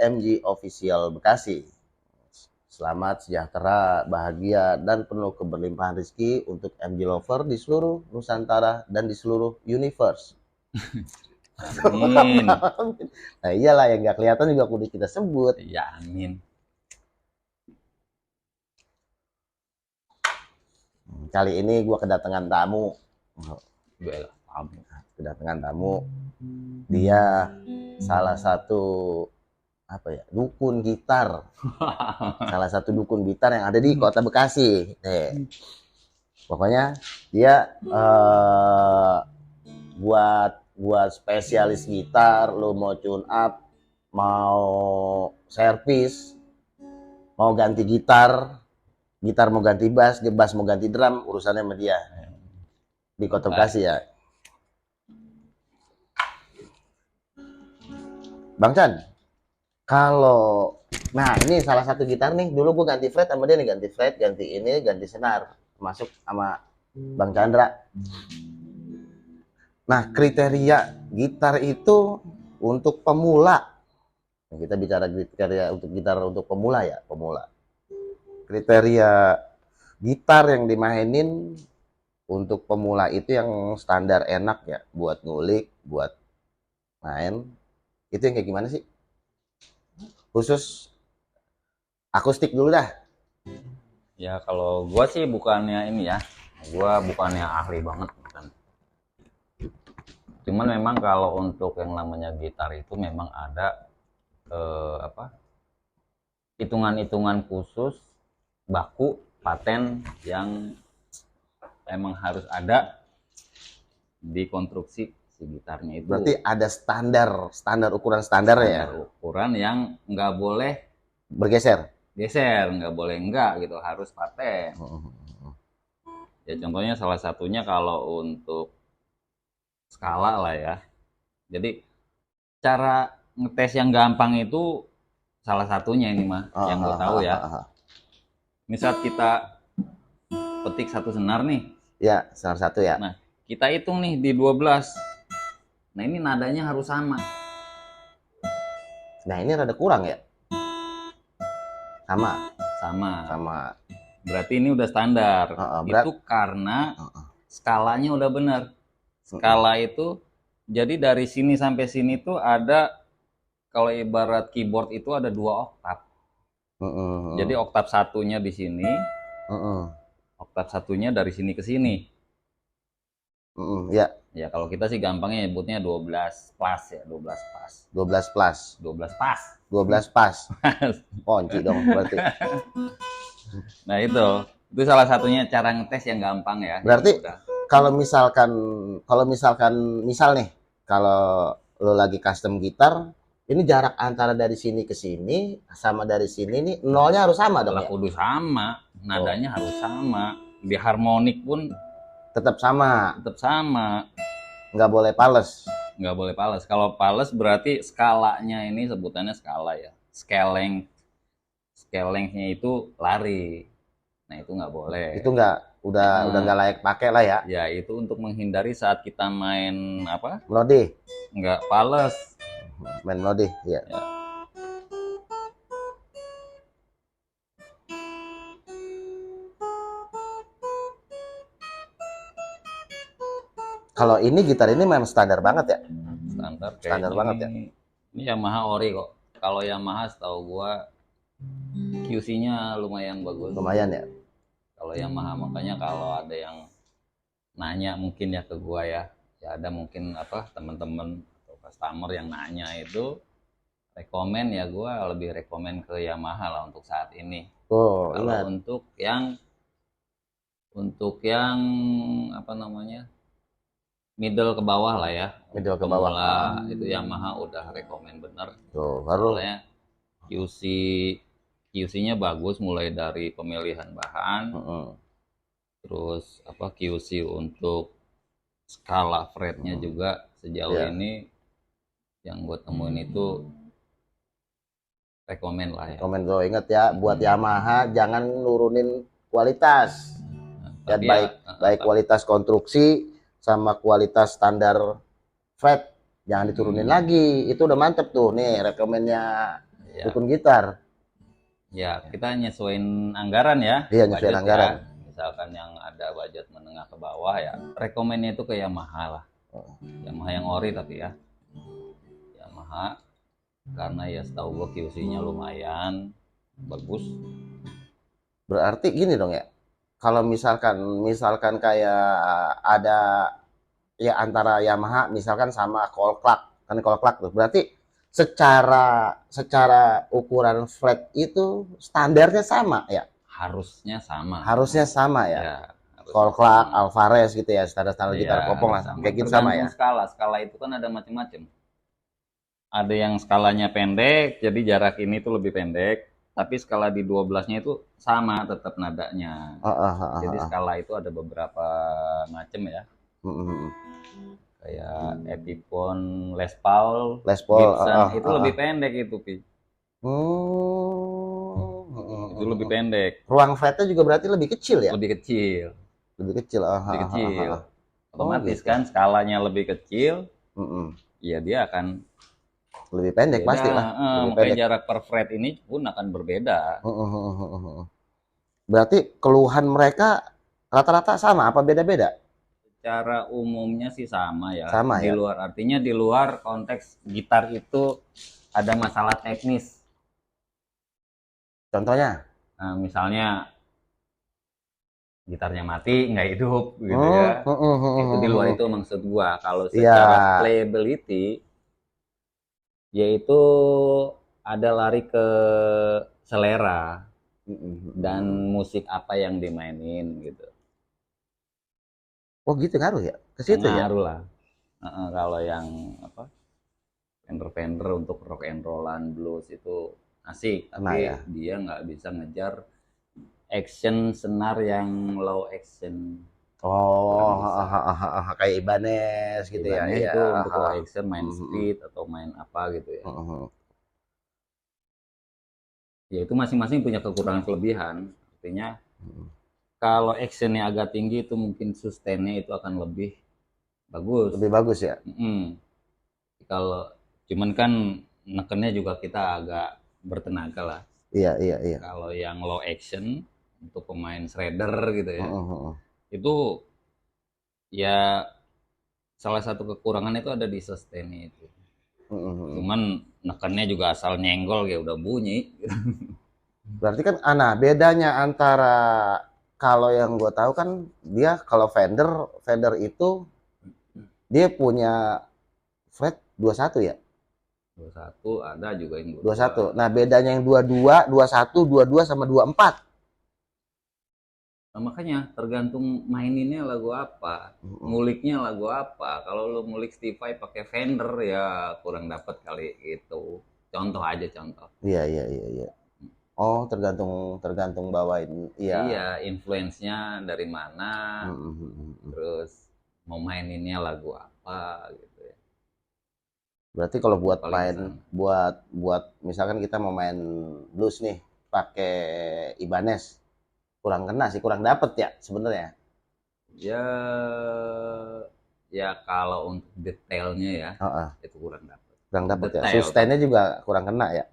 MG Official Bekasi. Selamat, sejahtera, bahagia, dan penuh keberlimpahan rezeki untuk MG Lover di seluruh Nusantara dan di seluruh universe. Amin. Nah iyalah, yang nggak kelihatan juga kudu kita sebut. Ya, amin. Kali ini gue kedatangan tamu. Bela kamu. Kedatangan tamu. Dia salah satu dukun gitar. Salah satu dukun gitar yang ada di Kota Bekasi. Pokoknya dia buat spesialis gitar. Lo mau tune up, mau servis, mau ganti gitar mau ganti bass mau ganti drum, urusannya sama dia di Kota Bekasi ya. Bang Chan, kalau nah ini salah satu gitar nih, dulu gue ganti fret sama dia nih, ganti fret, ganti ini, ganti senar, masuk sama Bang Chandra. Nah, kriteria gitar itu untuk pemula. Nah, kita bicara kriteria untuk gitar untuk pemula ya, pemula. Kriteria gitar yang dimainin untuk pemula itu yang standar enak ya, buat ngulik, buat main. Itu yang kayak gimana sih? Khusus akustik dulu dah. Ya kalau gua sih bukannya ini ya, gua bukannya ahli banget kan. Cuman memang kalau untuk yang namanya gitar itu memang ada hitungan-hitungan khusus, baku, paten yang emang harus ada di konstruksi si gitarnya itu. Berarti ada standar ukuran standar ya. Ukuran yang nggak boleh bergeser, nggak boleh enggak gitu, harus paten. Ya contohnya salah satunya kalau untuk skala lah ya. Jadi cara ngetes yang gampang itu salah satunya ini mah yang gue tahu ya. Misal kita petik satu senar nih. Ya, senar satu ya. Nah, kita hitung nih di 12. Nah, ini nadanya harus sama. Nah, ini rada kurang ya. Sama. Berarti ini udah standar. Itu karena skalanya udah benar. Skala itu jadi dari sini sampai sini tuh ada, kalau ibarat keyboard itu ada 2 oktav. Jadi oktav satunya di sini, oktav satunya dari sini ke sini. Ya. Ya kalau kita sih gampangnya nyebutnya 12 plus ya, 12 pas. 12 plus. 12 pas. 12 pas. Kunci dong berarti. Nah itu salah satunya cara ngetes yang gampang ya. Berarti kalau misalkan misal nih, kalau lo lagi custom gitar, ini jarak antara dari sini ke sini sama dari sini nih nolnya harus sama dong ya? Kudu sama, nadanya harus sama. Di harmonik pun tetap sama. Nggak boleh pales. Kalau pales berarti skalanya ini sebutannya skala ya. Scale-nya itu lari. Nah itu nggak boleh. Itu udah nggak layak pakai lah ya. Ya itu untuk menghindari saat kita main melodi. Nggak pales. Main melodi ya. Kalau ini gitar ini memang standar banget ya. Standar banget ya. Ini Yamaha ori kok. Kalau Yamaha setahu gua QC-nya lumayan bagus. Lumayan ya. Kalau Yamaha, makanya kalau ada yang nanya mungkin ya ke gua ya ada mungkin teman-teman atau customer yang nanya itu rekomen ya, gua lebih rekomen ke Yamaha lah untuk saat ini. Kalau untuk yang middle ke bawah lah ya. Middle ke bawah lah, itu Yamaha udah rekomen bener. Baru QC-nya bagus mulai dari pemilihan bahan. Terus QC untuk skala fretnya juga sejauh ini yang gue temuin itu rekomen lah ya. Rekomen, lo inget ya, buat Yamaha jangan nurunin kualitas. Baik kualitas konstruksi sama kualitas standar fret jangan diturunin lagi. Itu udah mantep tuh nih rekomennya Ya, dukun gitar. ya kita nyesuaiin anggaran ya, Iya, nyesuaiin budget anggaran. ya. Misalkan yang ada budget menengah ke bawah ya, rekomennya itu ke Yamaha lah. Yamaha yang ori tapi ya, Yamaha karena ya setahu gua QC-nya lumayan bagus. Berarti gini dong ya. Kalau misalkan kayak ada ya antara Yamaha misalkan sama Colclack, kan Colclack tuh. Berarti secara ukuran fret itu standarnya sama ya. Harusnya sama. Harusnya sama ya. Ya, harusnya Colclack, sama. Alvarez gitu ya, standar-standar Ya, gitar kopong lah. sama. Kayak gitu sama Tergantung ya. skala itu kan ada macam-macam. Ada yang skalanya pendek, jadi jarak ini tuh lebih pendek. Tapi skala di 12-nya itu sama tetap nadanya. Jadi skala itu ada beberapa macam ya. Kayak Epiphone, Les Paul, Gibson itu lebih pendek itu, Pi. Itu lebih pendek. Ruang fretnya juga berarti lebih kecil ya? Lebih kecil. Lebih kecil. Lebih kecil. Otomatis kan skalanya lebih kecil. Ya dia akan lebih pendek pasti lah. Makanya jarak per fret ini pun akan berbeda. Berarti keluhan mereka rata-rata sama apa beda-beda? Secara umumnya sih sama ya. Sama di ya. Luar artinya di luar konteks gitar itu ada masalah teknis. Contohnya? Nah, misalnya gitarnya mati nggak hidup gitu ya. Itu di luar itu maksud gua. Kalau secara playability yaitu ada lari ke selera dan musik apa yang dimainin gitu. Oh gitu ngaruh ya? Ke situ ya? Ngaruh lah. Kalau yang apa Fender untuk rock and rollan blues itu asik, tapi dia nggak bisa ngejar action senar yang low action. Oh, kayak Ibanez gitu Ibanez ya? Itu untuk low action main speed atau main apa gitu ya. Ya itu masing-masing punya kekurangan kelebihan. Artinya kalau actionnya agak tinggi itu mungkin sustainnya itu akan lebih bagus. Lebih bagus ya? Kalau cuman kan nekennya juga kita agak bertenaga lah. Iya. Kalau yang low action untuk pemain shredder gitu ya, itu ya salah satu kekurangan itu ada di sustain itu. Cuman nekennya juga asal nyenggol ya udah bunyi. Berarti kan bedanya antara kalau yang gue tahu kan dia kalau Fender itu dia punya fret 21 ya? 21 ada juga yang 21. Nah, bedanya yang 22, 21, 22 sama 24. Nah, makanya tergantung maininnya lagu apa, nguliknya lagu apa. Kalau lu ngulik Steve Vai pakai Fender ya kurang dapat kali gitu. Contoh aja contoh. Iya. Oh, tergantung bawain. Iya, influence-nya dari mana. Terus mau maininnya lagu apa gitu ya. Berarti kalau buat buat misalkan kita mau main blues nih pakai Ibanez kurang kena sih, kurang dapet ya sebenarnya. Ya kalau untuk detailnya ya itu kurang dapet. Kurang dapet ya. Sustainnya juga kurang kena ya.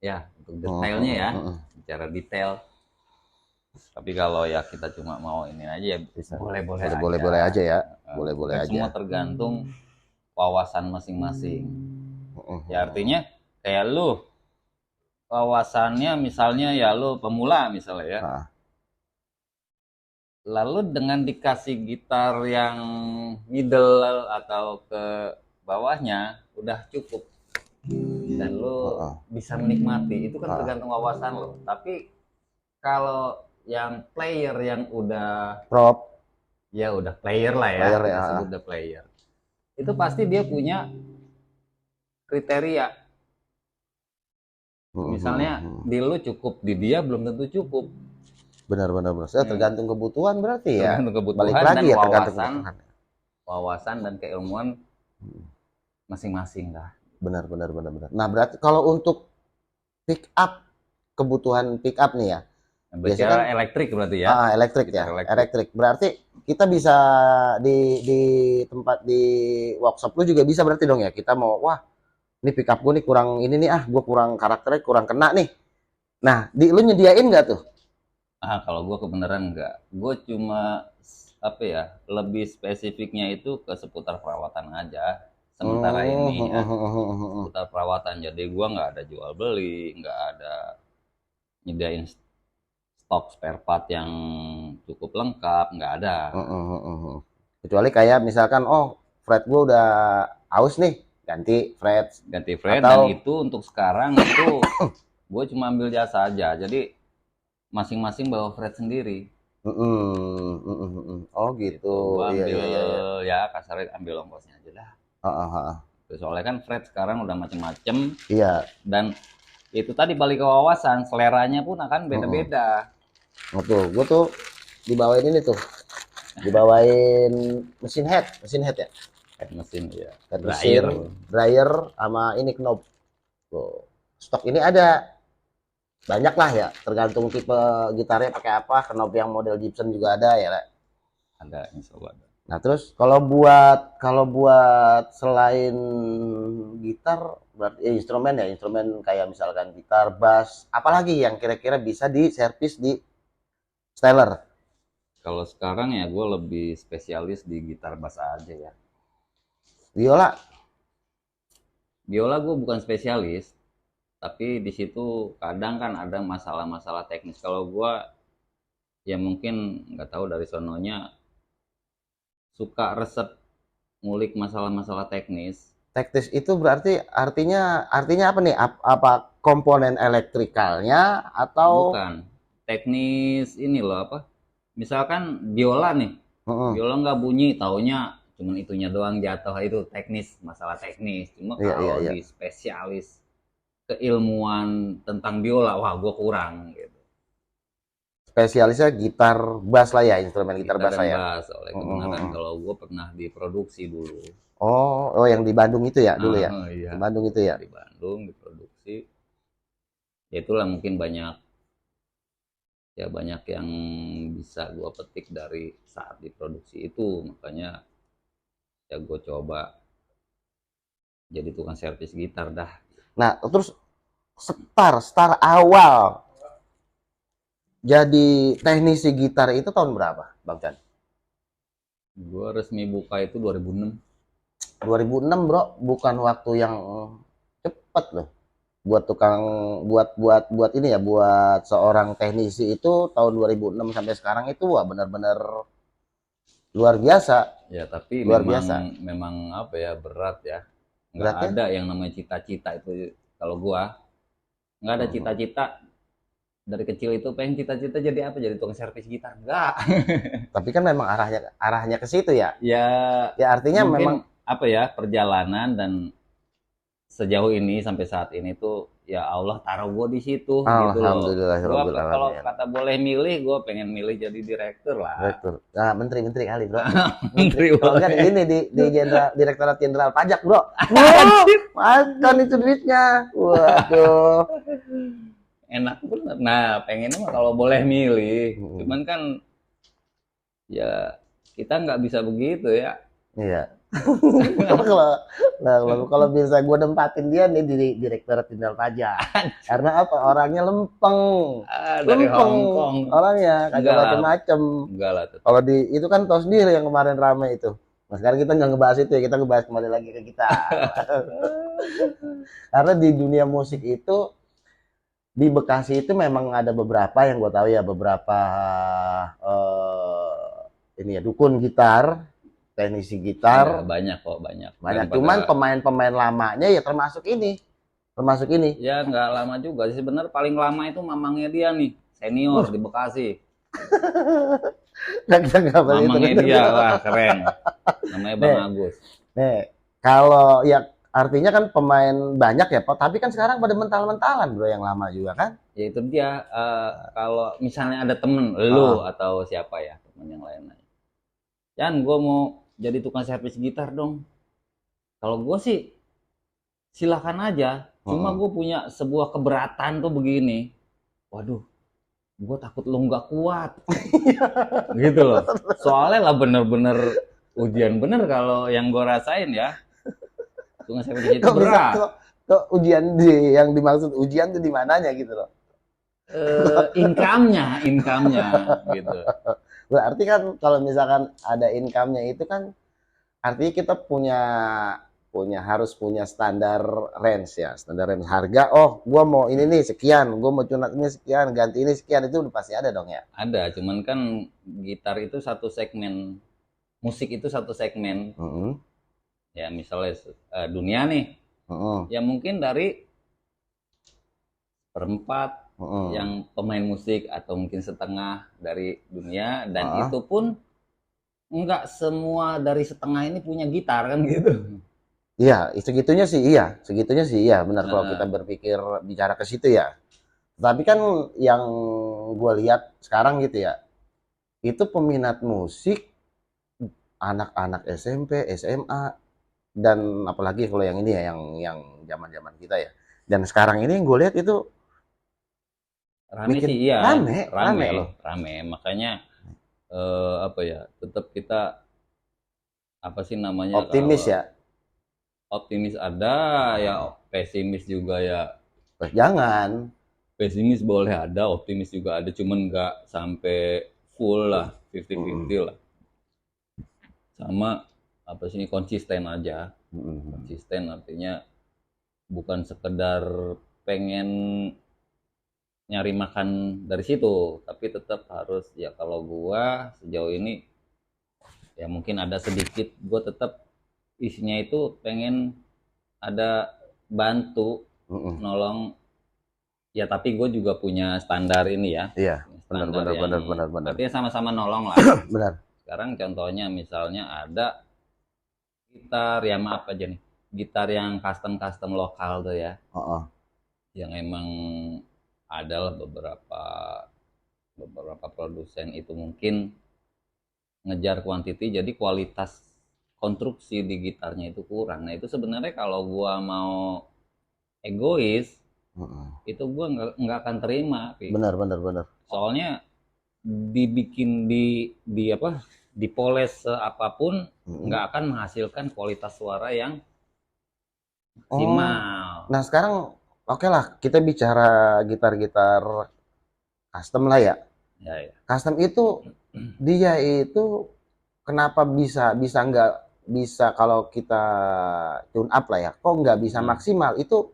Ya untuk detailnya ya, secara detail. Tapi kalau ya kita cuma mau ini aja ya boleh-boleh aja ya. Boleh-boleh aja. Semua tergantung wawasan masing-masing. Ya artinya kayak lu wawasannya misalnya ya lu pemula misalnya ya. Lalu dengan dikasih gitar yang middle atau ke bawahnya udah cukup dan lu bisa menikmati, itu kan tergantung wawasan lo. Tapi kalau yang player yang udah prop ya udah player lah ya, disebut udah player, itu pasti dia punya kriteria. Misalnya di lu cukup, di dia belum tentu cukup. Benar. Saya tergantung kebutuhan berarti ya. Tergantung kebutuhan balik lagi dan ya wawasan dan keilmuan masing-masing lah. Benar. Nah berarti kalau untuk pick up, kebutuhan pick up nih ya, Biasanya kan elektrik berarti ya. Elektrik ya. Elektrik. Berarti kita bisa di tempat di workshop lu juga bisa berarti dong ya. Kita mau, wah, ini pickup gue nih kurang ini nih, gue kurang karakternya, kurang kena nih. Nah, lu nyediain nggak tuh? Kalau gue kebenaran enggak. Gue cuma apa ya, lebih spesifiknya itu ke seputar perawatan aja. Sementara ini ya, seputar perawatan. Jadi gue nggak ada jual beli, nggak ada nyediain stok spare part yang cukup lengkap, nggak ada. Kecuali kayak misalkan, oh, fret gue udah aus nih, ganti fret. Dan itu untuk sekarang itu gue cuma ambil jasa aja. Jadi masing-masing bawa fret sendiri. Oh gitu. Gua ambil ya kasarnya ambil ongkosnya aja dah. Soalnya kan fret sekarang udah macem-macem. Iya. Dan itu tadi balik ke wawasan, seleranya pun akan beda-beda. Tuh, gue tuh dibawain ini tuh, dibawain mesin head ya. Head mesin ya. Head dryer sama ini knob. Tuh, stok ini ada. Banyak lah ya, tergantung tipe gitarnya pakai apa. Knob yang model Gibson juga ada ya, ada, insya Allah ada. Nah terus kalau buat selain gitar, berarti instrumen kayak misalkan gitar, bass, apalagi yang kira-kira bisa diservis di Stellar? Kalau sekarang ya gue lebih spesialis di gitar bass aja ya. Biola gue bukan spesialis. Tapi di situ kadang kan ada masalah-masalah teknis. Kalau gua ya mungkin nggak tahu dari sononya suka resep ngulik masalah-masalah teknis. Teknis itu berarti artinya apa nih? Apa komponen elektrikalnya atau bukan teknis ini loh apa? Misalkan biola nih, biola nggak bunyi, taunya cuman itunya doang jatuh, itu teknis, masalah teknis. Cuma kalau di spesialis keilmuan tentang biola, wah gue kurang gitu. Spesialisnya gitar bass lah ya, instrumen gitar bass lah ya. Oleh kebenaran kalau gue pernah diproduksi dulu. Oh, yang di Bandung itu ya dulu ya? Iya. Di Bandung itu ya? Di Bandung diproduksi. Ya itulah mungkin banyak yang bisa gue petik dari saat diproduksi itu. Makanya ya gue coba jadi tukang servis gitar dah. Nah, terus start awal jadi teknisi gitar itu tahun berapa, Bang Chan? Gue resmi buka itu 2006. 2006, Bro, bukan waktu yang cepat loh. Buat ini ya, buat seorang teknisi itu tahun 2006 sampai sekarang itu wah benar-benar luar biasa. Ya, tapi memang apa ya, berat ya. Nggak ada yang namanya cita-cita itu. Kalau gua nggak ada cita-cita dari kecil itu pengen cita-cita jadi apa, jadi tukang servis gitar, enggak. Tapi kan memang arahnya ke situ ya. Ya artinya memang apa ya, perjalanan dan sejauh ini sampai saat ini tuh ya Allah taruh gua di situ. Alhamdulillah. Gitu loh. Gua kalau kata boleh milih, gua pengen milih jadi direktur lah. Direktur. Nah, menteri kali, Bro. Menteri kan ini di Direktorat Jenderal Pajak, Bro. Makan itu duitnya. Waduh. Enak bener. Nah, pengennya mah kalau boleh milih. Cuman kan ya kita nggak bisa begitu ya. Iya. kalau bisa gue nempatin dia nih di Direktorat Jenderal Pajak. Karena apa? Orangnya lempeng. Dari Hongkong. Orangnya kagak macem-macem. Enggak lah. Kalau itu kan tahu sendiri yang kemarin rame itu. Nah, sekarang kita nggak ngebahas itu ya, kita ngebahas kembali lagi ke kita. Karena di dunia musik itu, di Bekasi itu memang ada beberapa yang gue tahu ya, beberapa ini ya, dukun gitar, teknisi gitar. Ya, banyak kok, banyak. Cuman pemain-pemain lamanya ya termasuk ini. Ya nggak lama juga sih, sebenarnya paling lama itu mamangnya dia nih, senior di Bekasi. Mamangnya dia lah, keren. Namanya Bang Agus. Nih, kalau ya artinya kan pemain banyak ya, tapi kan sekarang pada mental-mentalan, Bro, yang lama juga kan? Ya itu dia, kalau misalnya ada temen lu atau siapa ya, temen yang lain, Yan, gue mau jadi tukang servis gitar dong. Kalau gue sih silakan aja. Cuma gue punya sebuah keberatan tuh begini. Waduh, gue takut lo nggak kuat gitu loh. Soalnya lah bener-bener ujian bener kalau yang gue rasain ya. Tunggu sampai di situ berat. Kok ujian yang dimaksud ujian tuh di mananya gitu loh. Income-nya gitu. Berarti kan kalau misalkan ada income-nya itu kan artinya kita harus punya standar range ya, standar range harga. Oh, gua mau ini nih sekian, gua mau tunat ini sekian, ganti ini sekian, itu udah pasti ada dong ya. Ada, cuman kan gitar itu satu segmen, musik itu satu segmen. Ya misalnya dunia nih, ya mungkin dari perempat yang pemain musik atau mungkin setengah dari dunia, dan itu pun nggak semua dari setengah ini punya gitar kan gitu. Iya, segitunya sih iya, benar kalau kita berpikir bicara ke situ ya. Tapi kan yang gue lihat sekarang gitu ya, itu peminat musik anak-anak SMP, SMA, dan apalagi kalau yang ini ya, yang zaman-zaman kita ya. Dan sekarang ini yang gue lihat itu rame sih, iya. Rame loh. Rame. Makanya apa ya? Tetap kita apa sih namanya? Optimis ya. Optimis ada, ya pesimis juga ya. Jangan. Pesimis boleh ada, optimis juga ada, cuman nggak sampai full lah, 50-50 lah. Sama apa sih, konsisten aja. Konsisten artinya bukan sekedar pengen nyari makan dari situ, tapi tetap harus ya, kalau gua sejauh ini ya mungkin ada sedikit, gua tetap isinya itu pengen ada bantu nolong ya, tapi gue juga punya standar ini ya. Iya, benar. Artinya sama-sama nolong lah. Benar. Sekarang contohnya misalnya ada gitar ya, maaf aja nih, gitar yang custom lokal tuh ya, yang emang adalah beberapa produsen itu mungkin ngejar kuantiti, jadi kualitas konstruksi di gitarnya itu kurang. Nah itu sebenarnya kalau gua mau egois, itu gua nggak akan terima. Benar. Soalnya dibikin di apa, dipoles apapun nggak akan menghasilkan kualitas suara yang maksimal. Nah sekarang oke lah, kita bicara gitar-gitar custom lah ya. Ya. Custom itu dia itu kenapa bisa nggak bisa kalau kita tune up lah ya, kok nggak bisa maksimal? Itu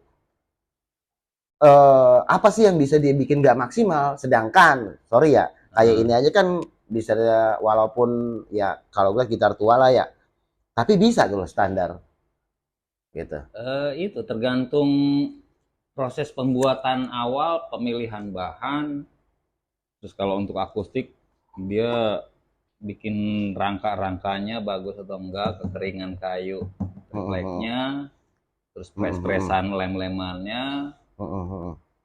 apa sih yang bisa dia bikin nggak maksimal? Sedangkan sorry ya, kayak ini aja kan bisa, walaupun ya kalau gue gitar tua lah ya, tapi bisa tuh standar gitu. Itu tergantung proses pembuatan awal, pemilihan bahan. Terus kalau untuk akustik dia bikin rangkanya bagus atau enggak, kekeringan kayu refleksnya, terus pres-presan lem-lemannya.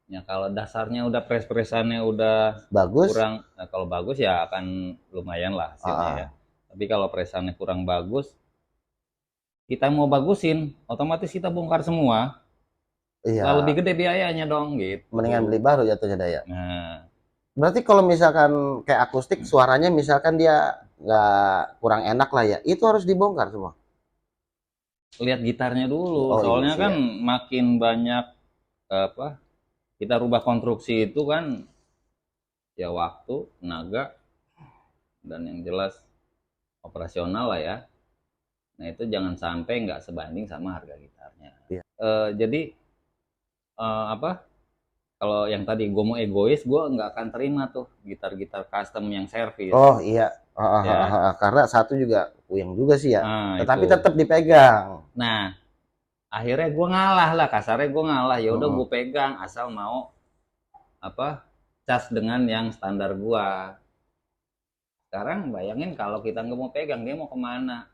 Ya kalau dasarnya udah pres-presannya udah bagus, kurang, nah kalau bagus ya akan lumayan lah hasilnya ya. Tapi kalau presannya kurang bagus, kita mau bagusin, otomatis kita bongkar semua. Iya. Lebih gede biayanya dong gitu. Mendingan beli baru jatuhnya daya. Nah, berarti kalau misalkan kayak akustik suaranya misalkan dia nggak kurang enak lah ya, itu harus dibongkar semua. Lihat gitarnya dulu, soalnya kan makin banyak apa, kita rubah konstruksi itu kan ya waktu, tenaga, dan yang jelas operasional lah ya. Nah itu jangan sampai nggak sebanding sama harga gitarnya. Iya. Jadi apa, kalau yang tadi gue mau egois, gue nggak akan terima tuh gitar-gitar custom yang servis. Oh iya, ya. Karena satu juga puyeng juga sih ya. Nah, tetapi tetap dipegang. Nah, akhirnya gue ngalah lah, kasarnya gue ngalah. Ya udah gue pegang, asal mau apa, cas dengan yang standar gue. Sekarang bayangin kalau kita nggak mau pegang, dia mau kemana?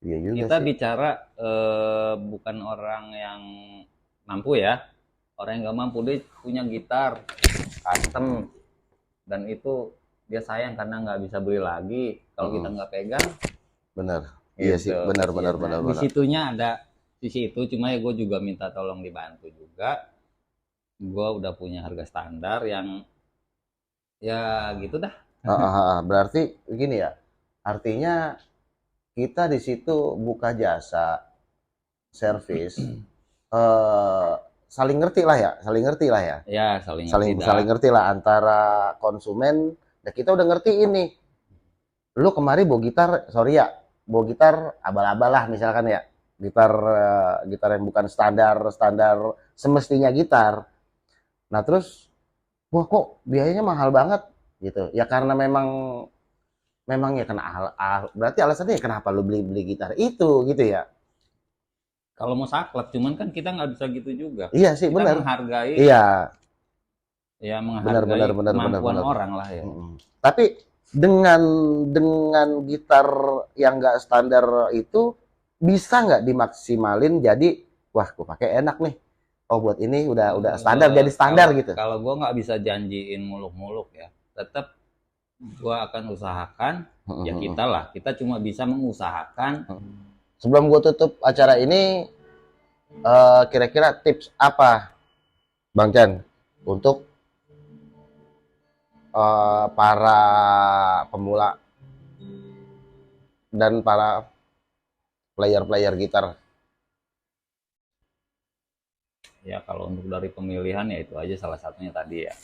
Iya juga kita sih. Bicara bukan orang yang mampu ya. Orang yang nggak mampu, dia punya gitar custom dan itu dia sayang karena nggak bisa beli lagi kalau kita nggak pegang. Bener. Gitu. Iya sih, benar. Di situnya ada sisi itu, cuma ya gue juga minta tolong dibantu juga. Gue udah punya harga standar yang Ya gitu dah. Berarti gini ya, artinya kita di situ buka jasa servis, saling ngerti lah ya, saling ngerti lah ya, Ya saling ngerti dah. saling ngerti lah antara konsumen. Nah kita udah ngerti ini, lu kemari bawa gitar, sorry ya, bawa gitar abal-abal lah misalkan ya, gitar gitar yang bukan standar standar semestinya gitar. Nah terus, wah kok biayanya mahal banget gitu ya, karena memang ya kena berarti alasannya ya kenapa lu beli beli gitar itu gitu ya. Kalau mau saklek, cuman kan kita nggak bisa gitu juga. Iya sih, Kita benar. menghargai, Iya, ya benar menghargai benar benar benar kemampuan benar. orang lah ya. Tapi dengan gitar yang nggak standar itu bisa nggak dimaksimalin jadi, wah gue pakai enak nih, oh buat ini udah standar, jadi standar gitu. Kalau gue nggak bisa janjiin muluk-muluk ya, tetap gue akan usahakan. Ya kita cuma bisa mengusahakan. Sebelum gue tutup acara ini, kira-kira tips apa Bang Chan untuk para pemula dan para player gitar? Ya kalau untuk dari pemilihan ya itu aja salah satunya tadi ya.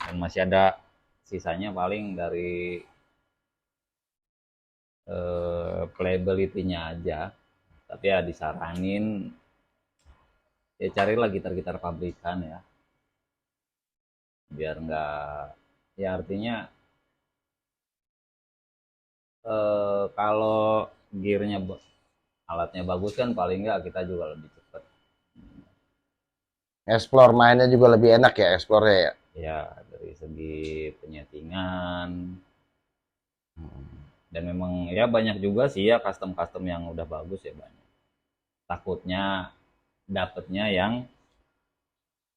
Dan masih ada sisanya paling dari playability-nya aja. Tapi ya disaranin ya carilah gitar-gitar pabrikan ya. Biar nggak, ya artinya kalau gearnya alatnya bagus kan paling nggak kita juga lebih cepat. Explore mainnya juga lebih enak ya, explore ya. Ya dari segi penyetingan. Dan memang ya banyak juga sih ya custom yang udah bagus ya banyak. Takutnya dapetnya yang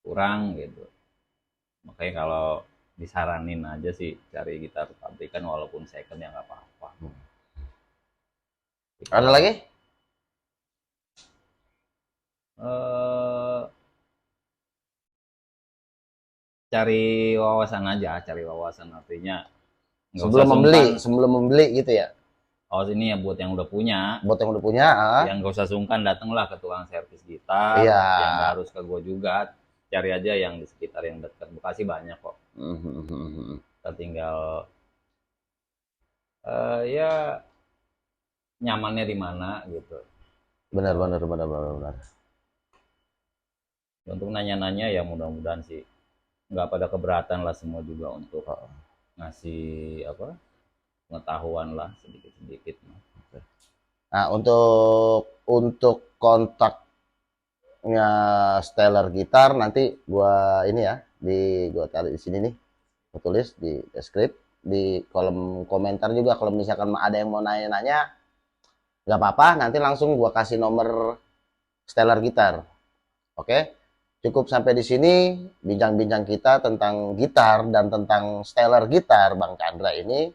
kurang gitu. Makanya kalau disaranin aja sih cari gitar pabrikan walaupun second ya nggak apa-apa. Ada lagi? Cari wawasan aja, cari wawasan artinya nggak Sebelum usah membeli, sungkan. sebelum membeli gitu ya. Oh ini ya buat yang udah punya. Buat yang udah punya, yang nggak usah sungkan datanglah ke tukang servis gitar. Iya. Yang nggak harus ke gue juga. Cari aja yang di sekitar yang dekat. Bekasi banyak kok. Kita tinggal ya nyamannya di mana gitu. Benar. Untuk nanya-nanya ya mudah-mudahan sih nggak pada keberatan lah semua juga untuk ngasih apa pengetahuan lah sedikit-sedikit. Nah untuk kontaknya Stellar Gitar nanti gua ini ya, gua taruh di sini nih, gua tulis di deskripsi di kolom komentar juga. Kalau misalkan ada yang mau nanya-nanya nggak apa-apa, nanti langsung gua kasih nomor Stellar Gitar. Oke, cukup sampai di sini bincang-bincang kita tentang gitar dan tentang Stellar Gitar Bang Chandra ini.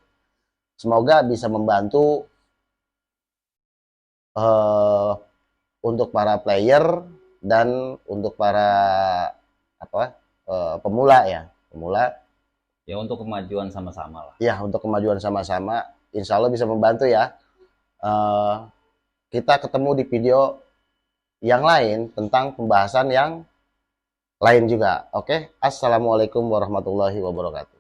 Semoga bisa membantu untuk para player dan untuk para pemula ya, ya untuk kemajuan sama-sama lah ya, untuk kemajuan sama-sama. Insya Allah bisa membantu ya. Kita ketemu di video yang lain tentang pembahasan yang lain juga. Oke, assalamualaikum warahmatullahi wabarakatuh.